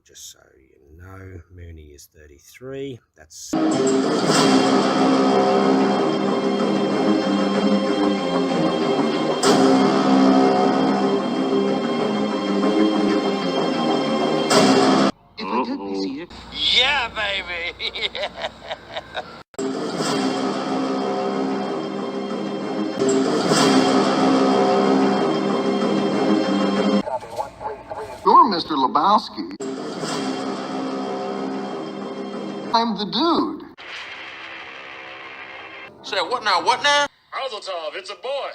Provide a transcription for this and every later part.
just so you know, Mooney is 33. That's... Yeah, baby! You're Mr. Lebowski. I'm the dude. Say, what now, what now? Mazel tov, it's a boy.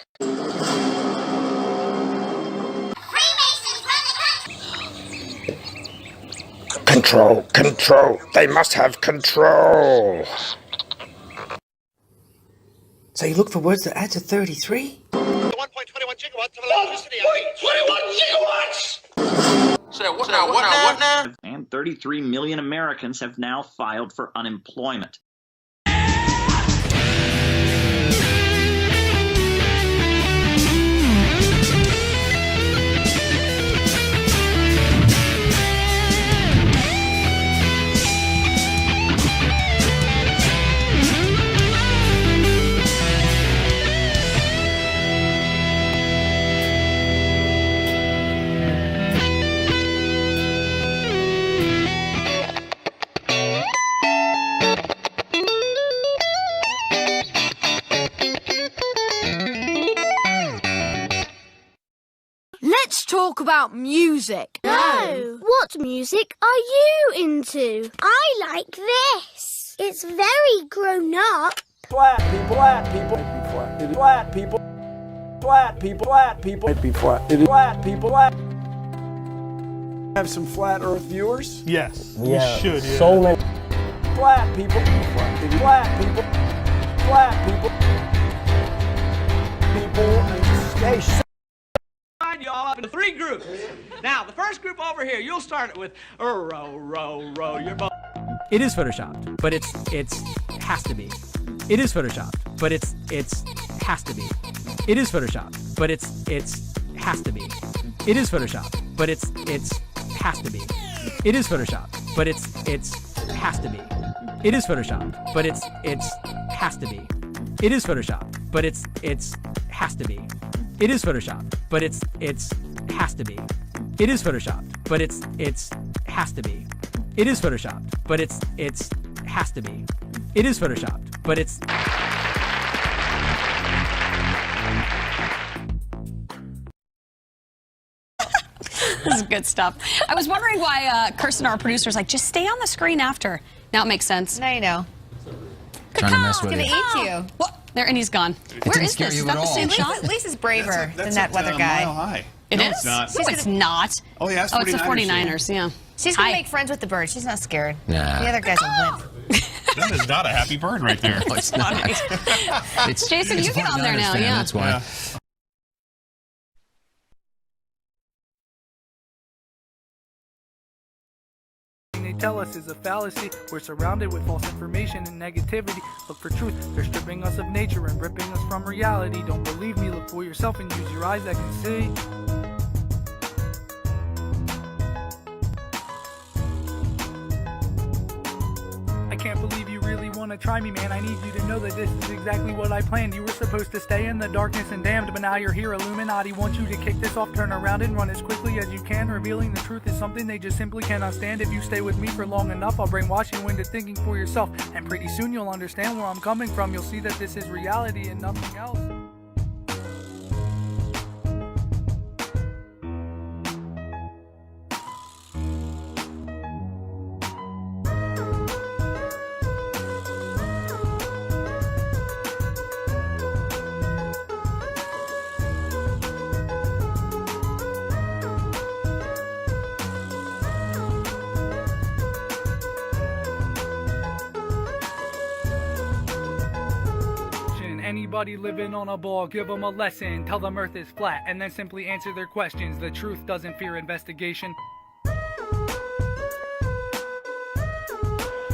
Freemasons run the country! Control, control. They must have control. So you look for words that add to 33? 1.21 gigawatts of electricity. 1.21 gigawatts! Say, what now, what now? And 33 million Americans have now filed for unemployment. Let's talk about music. No. What music are you into? I like this. It's very grown up. Flat people, flat people, flat people, flat people, flat people, it'd be flat, flat people, flat. Have some flat Earth viewers? Yes, Yeah. we should. Yeah. So many flat people, flat people, flat people, and stay. You all up into 3 groups. Now, the first group over here, you'll start it with row, row, row your boat. It is photoshopped, but it's has to be. It is photoshopped, but it's has to be. It is photoshopped, but it's has to be. It is photoshopped, but it's has to be. It is photoshopped, but it's has to be. It is photoshopped, but it's has to be. It is photoshopped, but it's has to be. It is photoshopped, but it's has to be. It is photoshopped, but it's has to be. It is photoshopped, but it's has to be. It is photoshopped, but it's This is good stuff. I was wondering why Kirsten, our producer, is like, just stay on the screen after. Now it makes sense. Now you know. Trying to mess with you. It's gonna eat you. What? There, and he's gone. Where is this? Is that the same shot? Lisa's braver than that weather guy. Mile high. It No, is? it's not. No, it's not. Oh, yeah, it's Oh, it's the 49ers, 49ers, yeah. She's gonna Hi. make friends with the bird. She's not scared. Nah. The other guy's a wimp. That is not a happy bird right there. No, it's not. Jason, you get on there now, yeah. That's why. They tell us is a fallacy. We're surrounded with false information and negativity. Look for truth. They're stripping us of nature and ripping us from reality. Don't believe me, look for yourself and use your eyes that can see. I can't believe you really want to try me, man. I need you to know that this is exactly what I planned. You were supposed to stay in the darkness and damned, but now you're here. Illuminati wants you to kick this off, turn around and run as quickly as you can. Revealing the truth is something they just simply cannot stand. If you stay with me for long enough, I'll brainwash you into thinking for yourself. And pretty soon you'll understand where I'm coming from. You'll see that this is reality and nothing else. Anybody living on a ball, give them a lesson. Tell them Earth is flat, and then simply answer their questions. The truth doesn't fear investigation.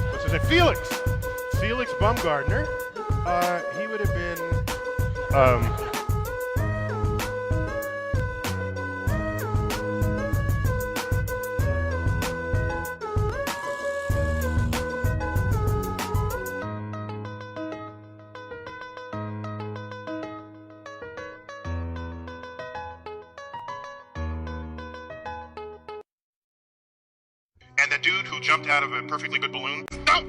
What's his name? Felix Baumgartner. He would have been, That dude who jumped out of a perfectly good balloon? No!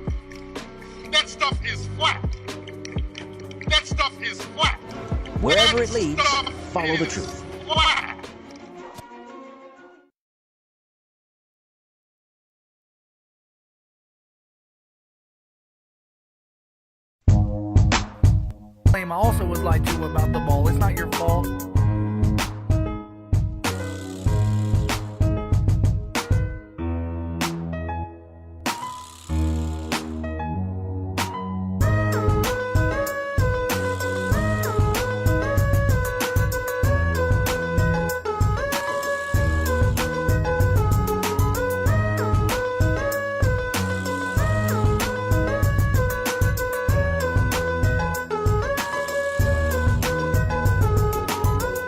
That stuff is flat! That stuff is flat! Wherever it leads, follow the truth. Flat! I also was lied to about the ball. It's not your fault.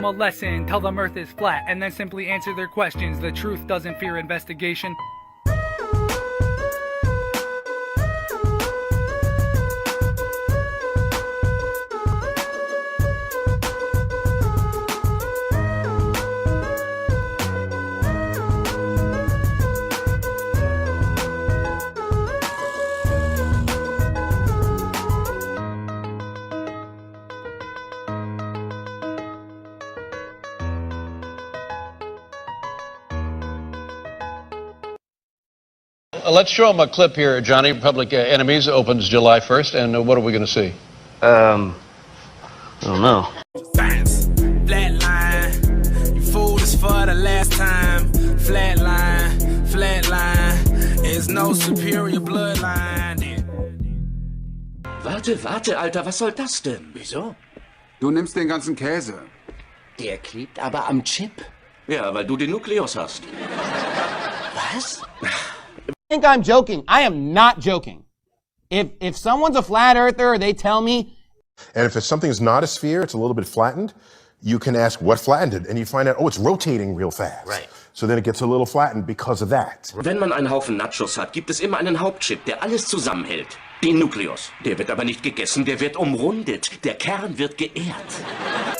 A lesson, tell them Earth is flat, and then simply answer their questions. The truth doesn't fear investigation. Let's show them a clip here, Johnny. Public Enemies opens July 1st, and what are we going to see? I don't know. Science, flatline. You fooled us for the last time. Flatline, flatline. There's no superior bloodline. Warte, Alter, was soll das denn? Wieso? Du nimmst den ganzen Käse. Der klebt aber am Chip. Ja, weil du den Nukleus hast. Was? I think I'm joking. I am not joking. If someone's a flat earther, they tell me. And if something's not a sphere, it's a little bit flattened, you can ask what flattened it, and you find out, oh, it's rotating real fast. Right. So then it gets a little flattened because of that. Wenn man einen Haufen Nachos hat, gibt es immer einen Hauptchip, der alles zusammenhält. Den Nukleus. Der wird aber nicht gegessen, der wird umrundet. Der Kern wird geehrt.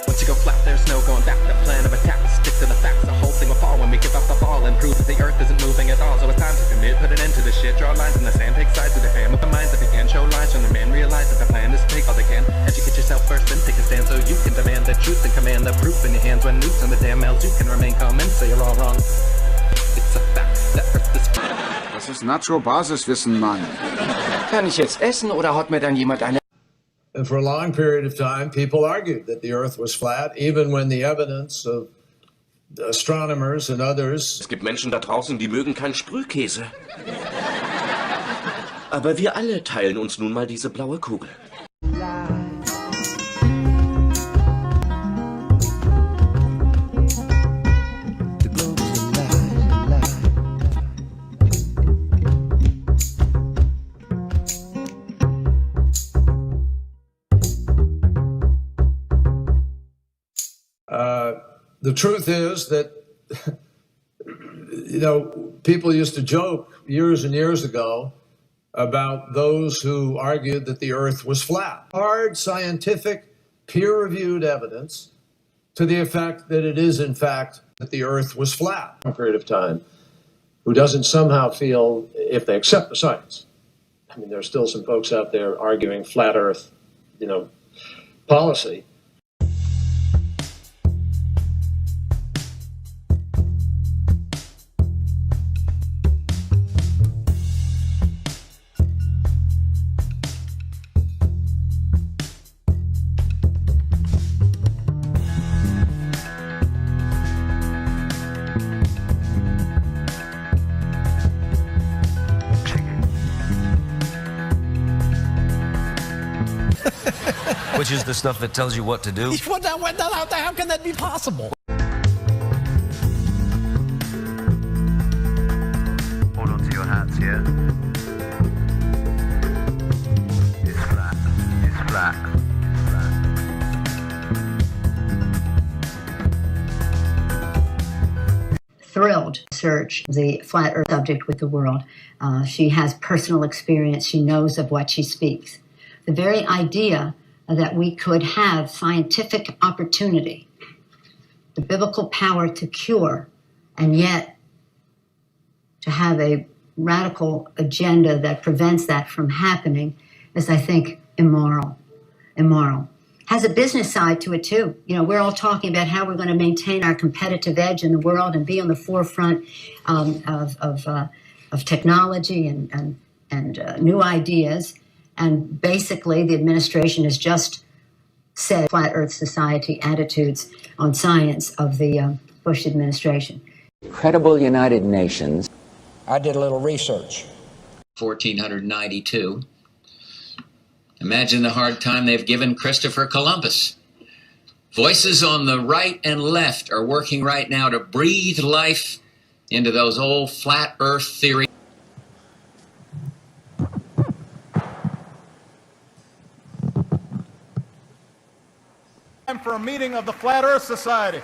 Once you go flat, there's no going back. The plan of attack, stick to the facts. The whole thing will fall when we give up the ball and prove that the earth isn't moving at all. So it's time to commit, put an end to this shit. Draw lines in the sand, take sides with the fan with the minds that began. Show lies when the men realize that the plan is to take all they can. Educate yourself first, then take a stand so you can demand the truth and command the proof in your hands. When nukes on the damn mails, you can remain calm and say you're all wrong. It's a fact that earth is flat. Das ist Nacho-Basiswissen, Mann. Kann ich jetzt essen oder hat mir dann jemand eine... And for a long period of time, people argued that the Earth was flat, even when the evidence of astronomers and others. Es gibt Menschen da draußen, die mögen keinen Sprühkäse. Aber wir alle teilen uns nun mal diese blaue Kugel. The truth is that, people used to joke years and years ago about those who argued that the Earth was flat. Hard scientific, peer-reviewed evidence to the effect that it is, in fact, that the Earth was flat for a period of time, who doesn't somehow feel, if they accept the science. I mean, there are still some folks out there arguing flat Earth, policy. Which is the stuff that tells you what to do? How can that be possible? Hold on to your hats, yeah? It's flat. It's flat. Thrilled to search the flat earth subject with the world. She has personal experience. She knows of what she speaks. The very idea that we could have scientific opportunity, the biblical power to cure, and yet to have a radical agenda that prevents that from happening is, I think, immoral. Immoral. Has a business side to it too. You know, we're all talking about how we're going to maintain our competitive edge in the world and be on the forefront of technology and new ideas. And basically, the administration has just said flat Earth society attitudes on science of the Bush administration. Credible United Nations. I did a little research. 1492. Imagine the hard time they've given Christopher Columbus. Voices on the right and left are working right now to breathe life into those old flat Earth theories. Time for a meeting of the Flat Earth Society.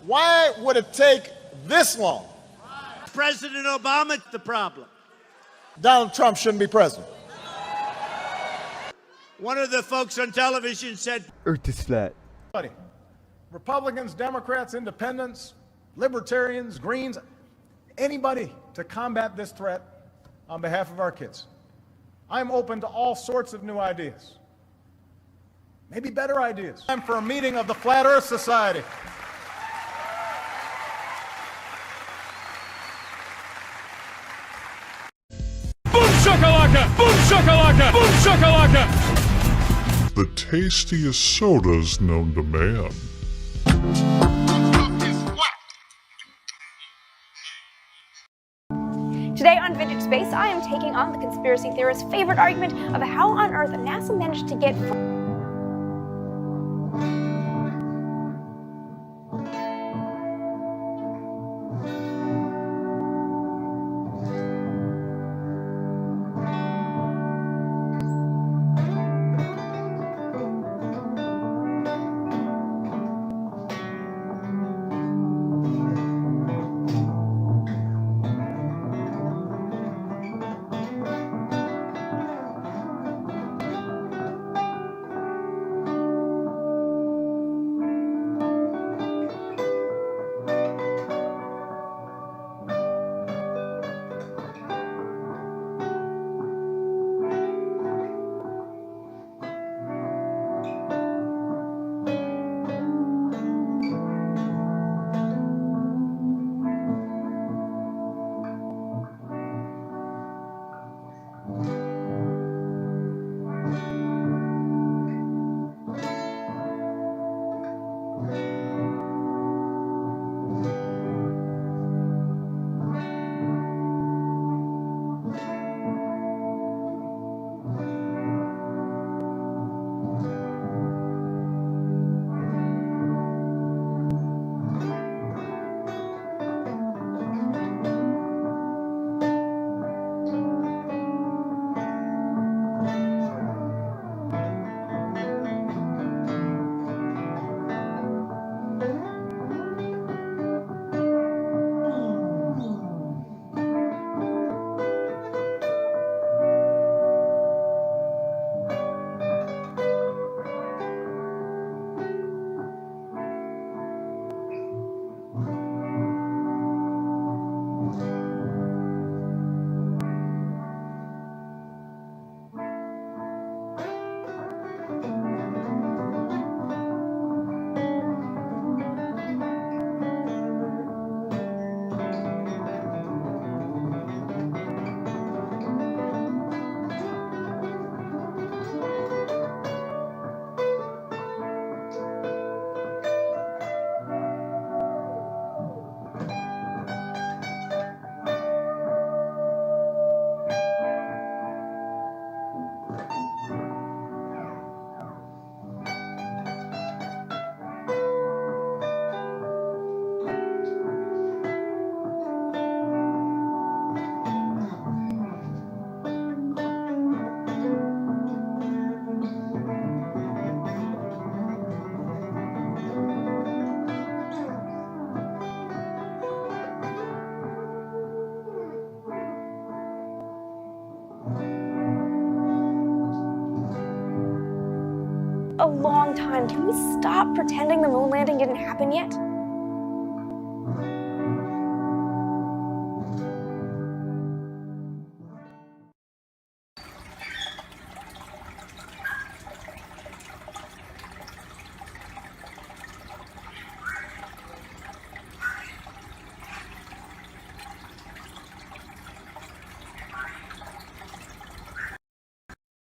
Why would it take this long? President Obama's the problem. Donald Trump shouldn't be president. One of the folks on television said, Earth is flat. Republicans, Democrats, Independents, Libertarians, Greens, anybody to combat this threat on behalf of our kids. I'm open to all sorts of new ideas. Maybe better ideas. Time for a meeting of the Flat Earth Society. Boom shakalaka! Boom shakalaka! Boom shakalaka! The tastiest sodas known to man. Today on Vintage Space, I am taking on the conspiracy theorist's favorite argument of how on earth NASA managed to get... a long time. Can we stop pretending the moon landing didn't happen yet?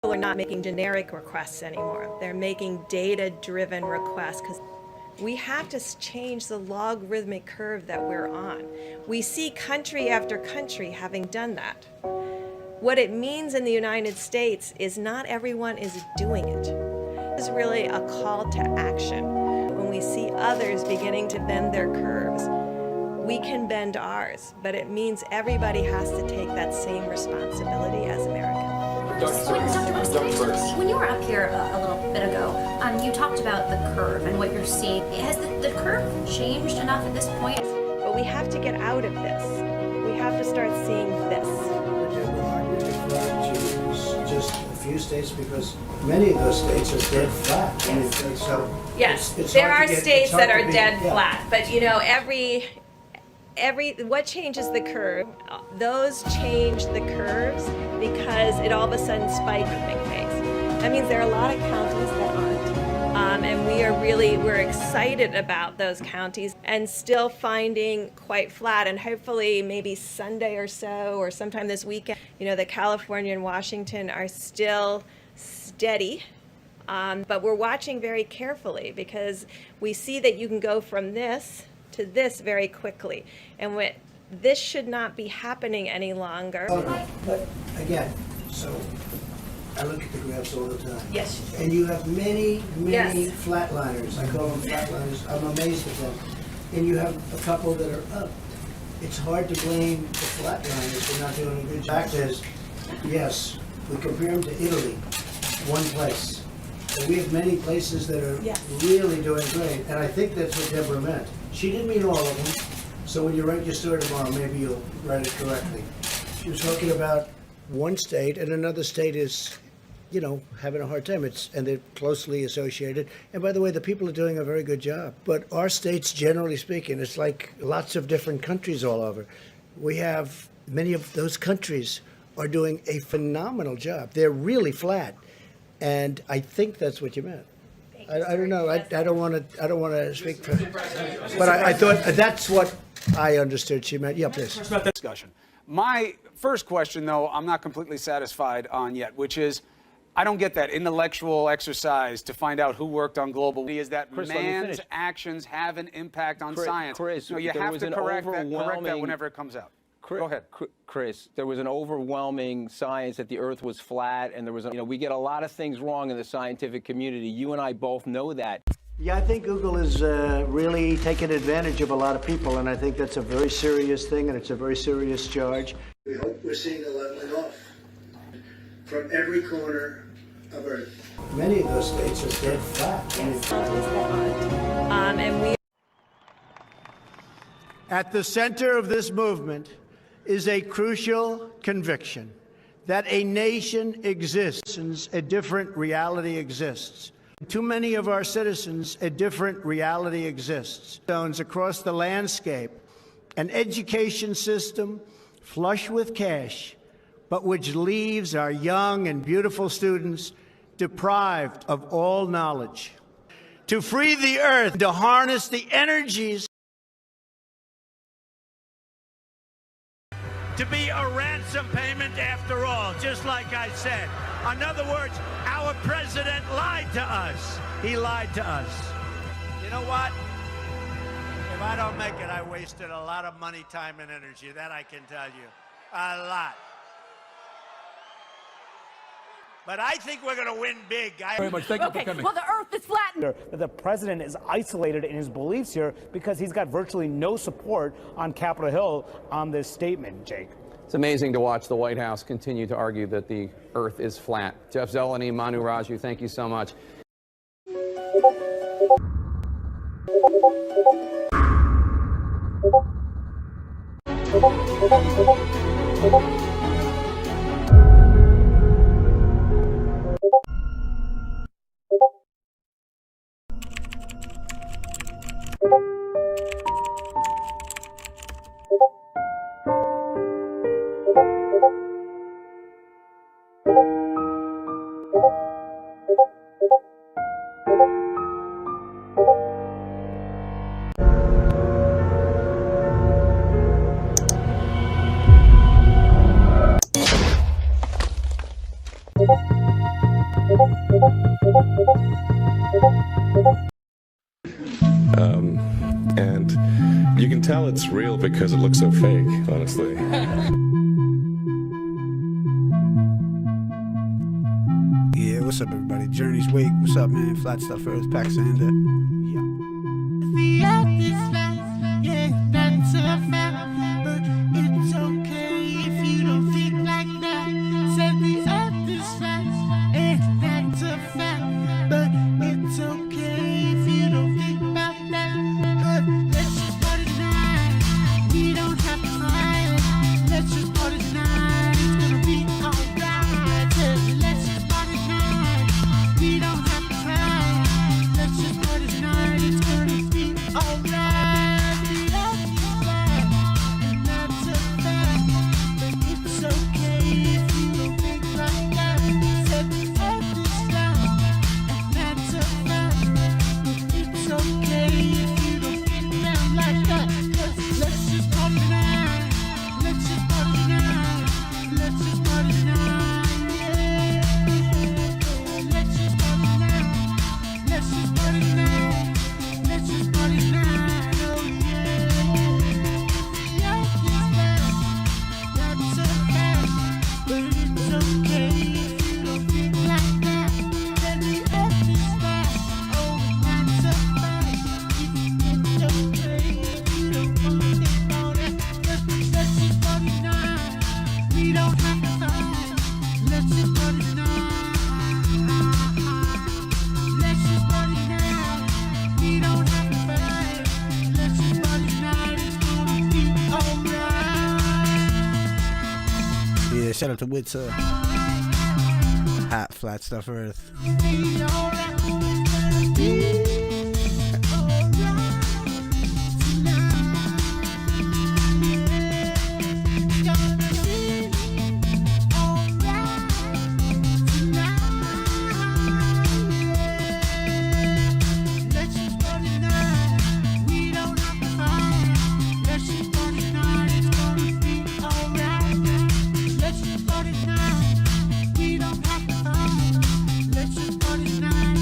People are not making generic requests anymore. They're making data-driven requests because we have to change the logarithmic curve that we're on. We see country after country having done that. What it means in the United States is not everyone is doing it. It's really a call to action. When we see others beginning to bend their curves, we can bend ours, but it means everybody has to take that same responsibility as Americans. When you were up here a little bit ago, you talked about the curve and what you're seeing. Has the curve changed enough at this point? But we have to get out of this. We have to start seeing this. Just a few states, because many of those states are dead flat. Yes. I mean, so yes, it's there hard are to get, states that are be, dead yeah. flat, but you know, every what changes the curve? Those change the curves because it all of a sudden spikes in big phase. That means there are a lot of counties that aren't, and we're excited about those counties and still finding quite flat. And hopefully, maybe Sunday or so, or sometime this weekend, you know, the California and Washington are still steady. But we're watching very carefully because we see that you can go from this to this very quickly, and this should not be happening any longer. But again, so I look at the graphs all the time. Yes. And you have many Yes. flatliners. I call them flatliners. I'm amazed at them. And you have a couple that are up. It's hard to blame the flatliners for not doing a good job. The fact is, yes, we compare them to Italy, one place. And we have many places that are really doing great. And I think that's what Deborah meant. She didn't mean all of them. So when you write your story tomorrow, maybe you'll write it correctly. She was talking about one state, and another state is, you know, having a hard time. And they're closely associated. And by the way, the people are doing a very good job. But our states, generally speaking, it's like lots of different countries all over. We have many of those countries are doing a phenomenal job. They're really flat. And I think that's what you meant. I don't know. I don't want to speak for, but I thought that's what I understood she meant. Yeah, please. Discussion. My first question, though, I'm not completely satisfied on yet, which is, I don't get that intellectual exercise to find out who worked on global. Is that man's actions have an impact on science? Chris, no, you have to correct that whenever it comes out. Go ahead. Chris, there was an overwhelming science that the Earth was flat, and there was, we get a lot of things wrong in the scientific community. You and I both know that. Yeah, I think Google is really taking advantage of a lot of people, and I think that's a very serious thing, and it's a very serious charge. We hope we're seeing a leveling off from every corner of Earth. Many of those states are dead flat. At the center of this movement is a crucial conviction that a nation exists, a different reality exists. Too many of our citizens, a different reality exists. Across the landscape, an education system flush with cash, but which leaves our young and beautiful students deprived of all knowledge. To free the earth, to harness the energies. To be a ransom payment after all, just like I said. In other words, our president lied to us. He lied to us. You know what? If I don't make it, I wasted a lot of money, time, and energy. That I can tell you. A lot. But I think we're going to win big. Very much. Thank you for coming. Well, the earth is flattened. The president is isolated in his beliefs here because he's got virtually no support on Capitol Hill on this statement, Jake. It's amazing to watch the White House continue to argue that the earth is flat. Jeff Zeleny, Manu Raju, thank you so much. And you can tell it's real because it looks so fake, honestly. Yeah, what's up, everybody? Journey's Wake. What's up, man? Flat Stuff Earth, Paxander. It's okay if you don't think like that. Said the earth is flat, and that's a fact. But it's okay if you don't think about that. Let's just party tonight. We don't have to fight. Let's just party tonight. It's gonna be alright. Let's just party tonight. We don't have to fight. Let's just party tonight. It's gonna be alright. Yeah, shout out to Witzer. Hot Flat Stuff Earth. Let's just party tonight.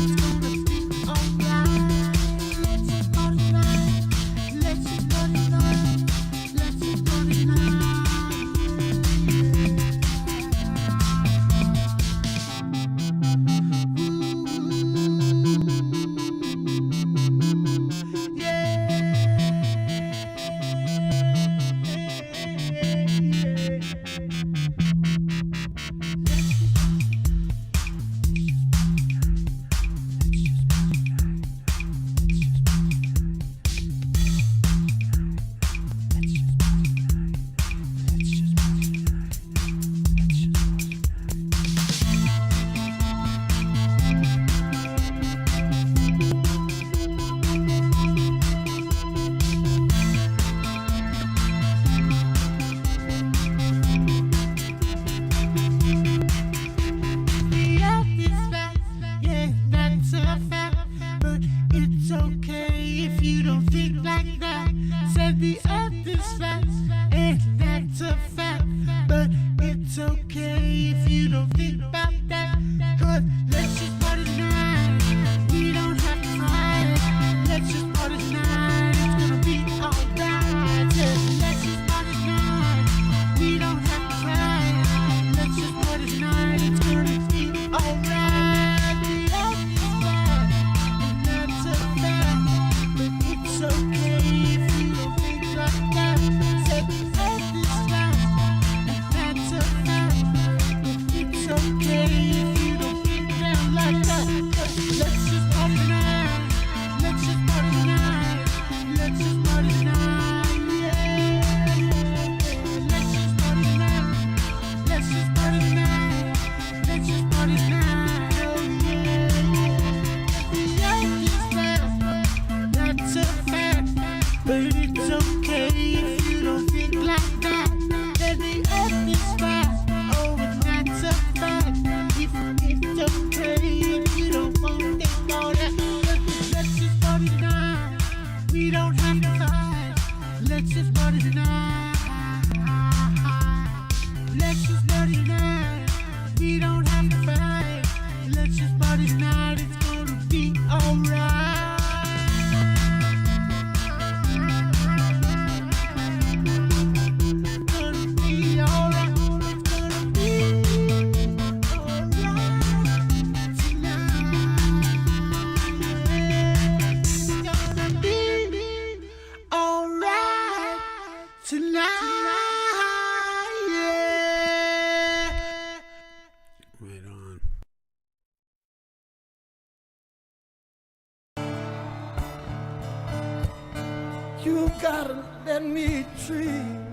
You gotta let me dream.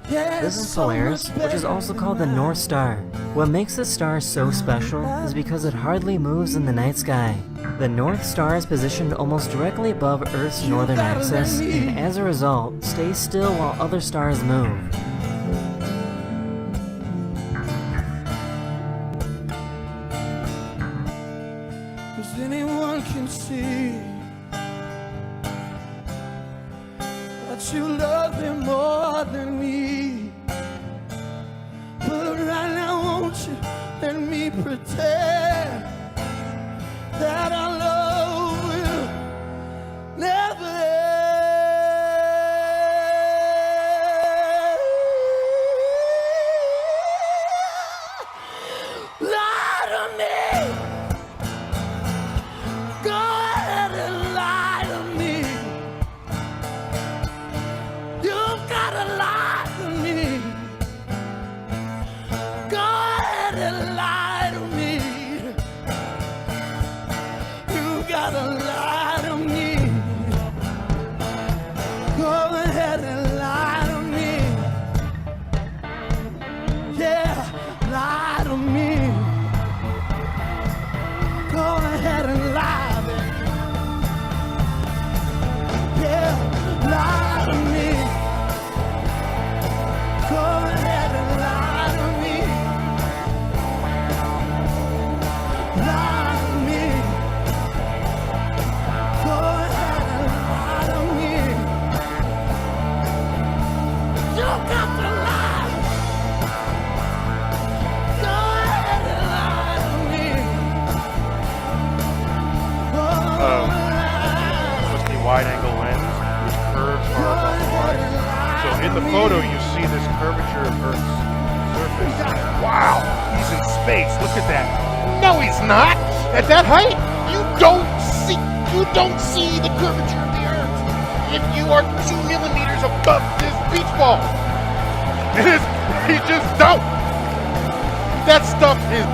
This is Polaris, which is also called the North Star. What makes this star so special is because it hardly moves in the night sky. The North Star is positioned almost directly above Earth's northern axis, and as a result, stays still while other stars move. As anyone can see that you love him more than me. But right now, won't you let me pretend that our love will never end. Lie to me. Go ahead and lie to me. You've gotta lie to me. Go ahead and lie to me. You gotta lie to me. Go ahead and lie to me. Yeah, lie to me. Go ahead and lie, baby. Yeah, lie to me. Go ahead and lie to me. Lie to me. Go ahead and lie to me. You got to lie. Go ahead and lie to me. Supposed to be wide-angle lens, which curves are above the line. So in the photo, you see this curvature of Earth's surface. Wow, he's in space. Look at that. No, he's not. At that height, you don't see the curvature of the Earth if you are 2 millimeters above this beach ball. You just don't. That stuff is.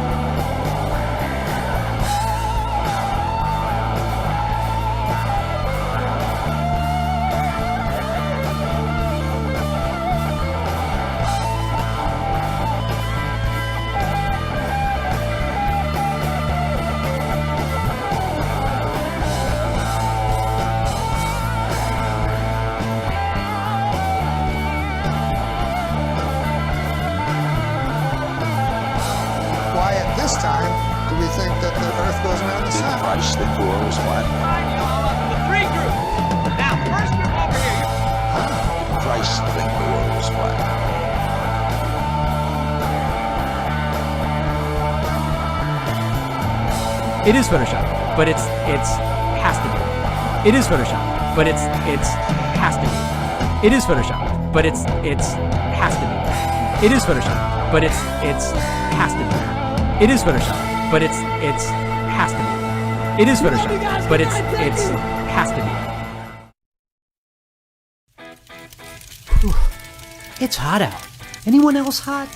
Why at this time do we think that the Earth goes around the sun? Christ, the world was flat. The three groups. Now, first group over here. Christ, the world was flat. It is Photoshop, but it's has to be. It is Photoshop, but it's has to be. It is Photoshop, but it's has to be. It is Photoshop, but it's has to be. It is Photoshop, but it's has to be. It is Photoshop, but it's has to be. Whew. It's hot out. Anyone else hot?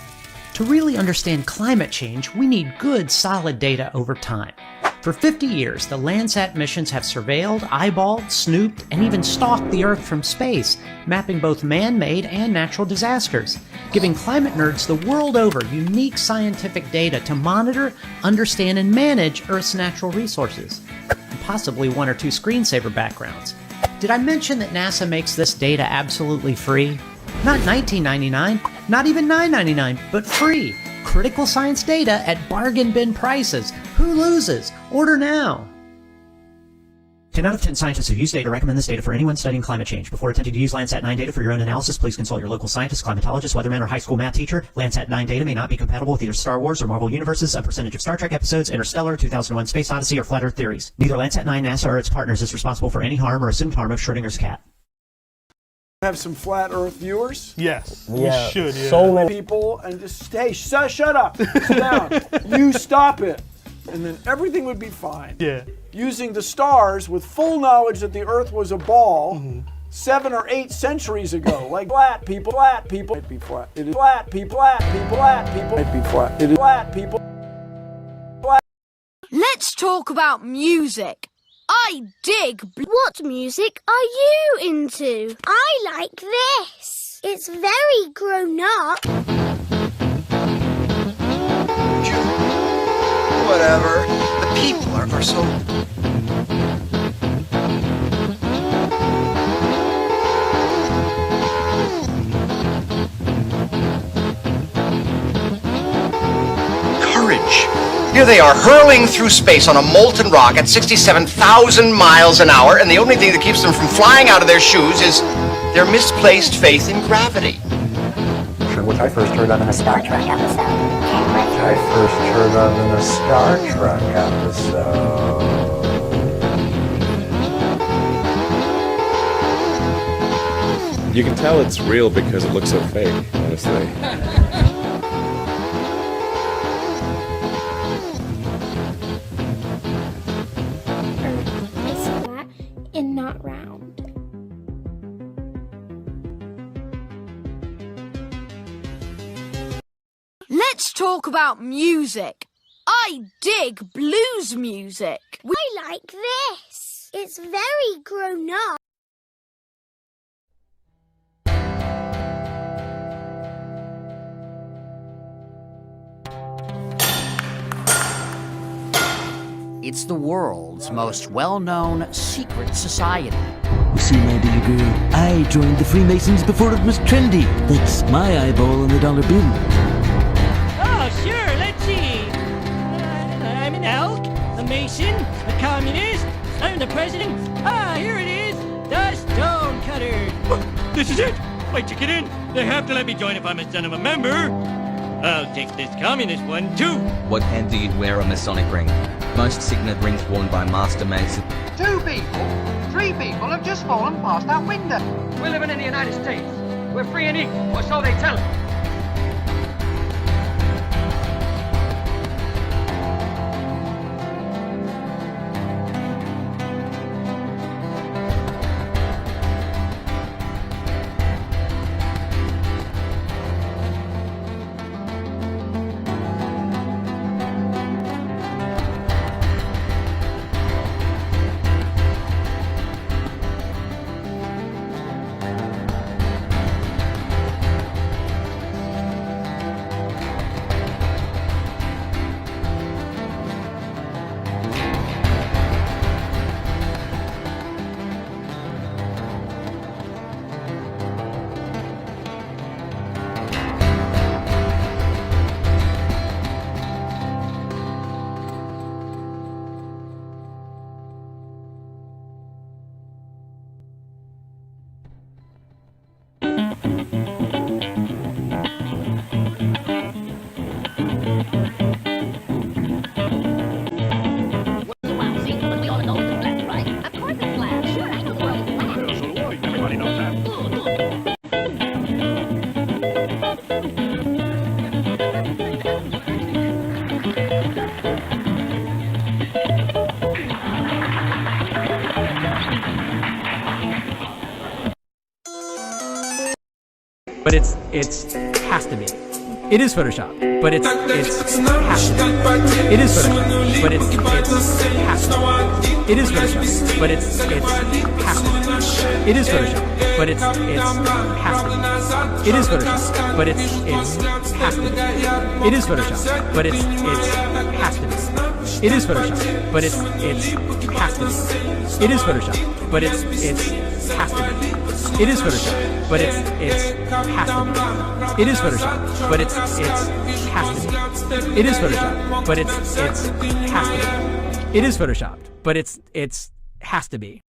To really understand climate change, we need good, solid data over time. For 50 years, the Landsat missions have surveilled, eyeballed, snooped, and even stalked the Earth from space, mapping both man-made and natural disasters, giving climate nerds the world over unique scientific data to monitor, understand, and manage Earth's natural resources, and possibly 1 or 2 screensaver backgrounds. Did I mention that NASA makes this data absolutely free? Not $19.99, not even $9.99, but free. Critical science data at bargain bin prices. Who loses? Order now. 10 out of 10 scientists who use data recommend this data for anyone studying climate change. Before attempting to use Landsat 9 data for your own analysis, please consult your local scientist, climatologist, weatherman, or high school math teacher. Landsat 9 data may not be compatible with either Star Wars or Marvel universes, a percentage of Star Trek episodes, Interstellar, 2001 Space Odyssey, or Flat Earth theories. Neither Landsat 9, NASA, or its partners is responsible for any harm or assumed harm of Schrodinger's cat. Have some flat Earth viewers? Yes, yeah, we should. Yeah. So many people, and just stay. Shut up. Sit down. You stop it, and then everything would be fine. Yeah. Using the stars with full knowledge that the Earth was a ball 7 or 8 centuries ago. Like flat people. It'd be flat. It is flat people. It'd be flat. It is flat people. Let's talk about music. I dig. What music are you into? I like this. It's very grown up. Whatever. The people are so... Courage. Here they are hurling through space on a molten rock at 67,000 miles an hour, and the only thing that keeps them from flying out of their shoes is their misplaced faith in gravity. Which I first heard of in a Star Trek episode. Which I first heard of in a Star Trek episode. You can tell it's real because it looks so fake, honestly. Earth is flat and not round. Let's talk about music. I dig blues music. I like this. It's very grown up. It's the world's most well-known secret society. See, my dear girl, I joined the Freemasons before it was trendy. That's my eyeball on the dollar bill. Oh, sure, let's see. I'm an elk, a mason, a communist, I'm the president. Ah, here it is, the Stonecutters. This is it. My ticket in. They have to let me join if I'm a son of a member. I'll take this communist one, too. What hand do you wear a Masonic ring? Most signet rings worn by Master Mason. 2 people, 3 people have just fallen past that window. We're living in the United States. We're free and equal, or so they tell us. But it's has to be. It is Photoshop, but it's has to be. It is Photoshop, but it's has to be. It is Photoshop, but it's has to be. It is Photoshop, but it's has to be. It is Photoshop, but it's has to be. It is Photoshop, but it's has to be. It is Photoshop, but it's has to be. It is Photoshop, but it's has to be. It is Photoshop, but it's has to be. It is Photoshop, but it's has to be. It is Photoshop, but it's has to be. It is Photoshop, but it's has to be.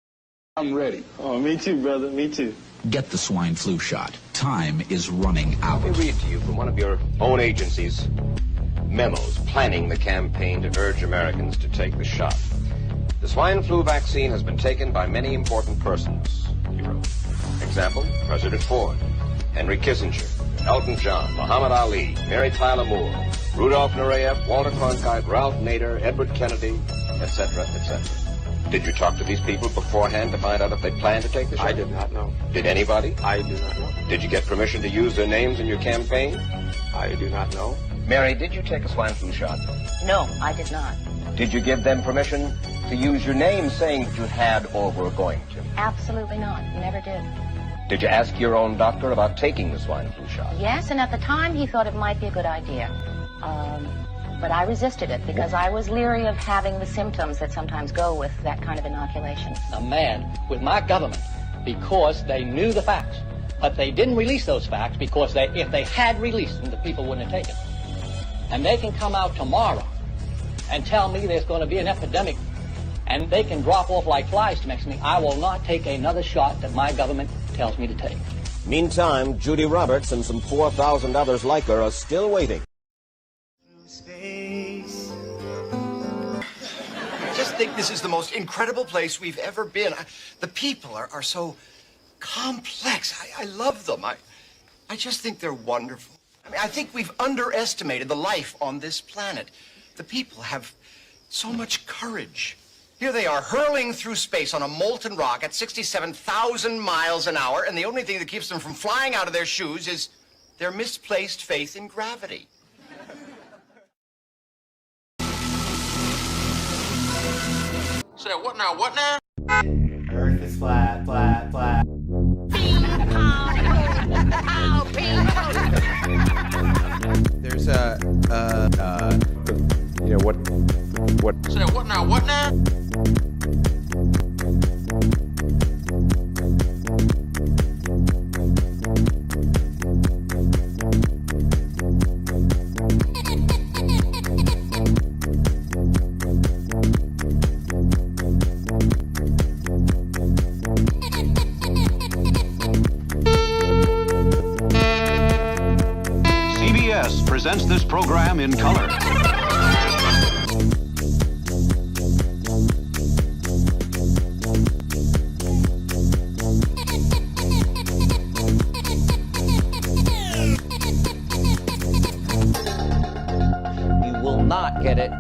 I'm ready. Oh, me too, brother. Me too. Get the swine flu shot. Time is running out. Let me read to you from one of your own agencies' memos planning the campaign to urge Americans to take the shot. The swine flu vaccine has been taken by many important persons, he wrote. Example, President Ford, Henry Kissinger, Elton John, Muhammad Ali, Mary Tyler Moore, Rudolph Nureyev, Walter Cronkite, Ralph Nader, Edward Kennedy, etc., etc. Did you talk to these people beforehand to find out if they planned to take the shot? I did not know. Did anybody? I do not know. Did you get permission to use their names in your campaign? I do not know. Mary, did you take a swine flu shot? No, I did not. Did you give them permission to use your name saying that you had or were going to? Absolutely not. Never did. Did you ask your own doctor about taking the swine flu shot? Yes, and at the time he thought it might be a good idea. But I resisted it because I was leery of having the symptoms that sometimes go with that kind of inoculation. I'm mad with my government because they knew the facts, but they didn't release those facts because if they had released them, the people wouldn't have taken them. And they can come out tomorrow and tell me there's going to be an epidemic and they can drop off like flies to next to me. I will not take another shot that my government tells me to take. Meantime, Judy Roberts and some 4,000 others like her are still waiting. I just think this is the most incredible place we've ever been. The people are so complex. I love them. I just think they're wonderful. I mean, I think we've underestimated the life on this planet. The people have so much courage. Here they are hurling through space on a molten rock at 67,000 miles an hour, and the only thing that keeps them from flying out of their shoes is their misplaced faith in gravity. Say what now? What now? Earth is flat, flat, flat. There's you know, what? Say what now? What now? CBS presents this program in color. You will not get it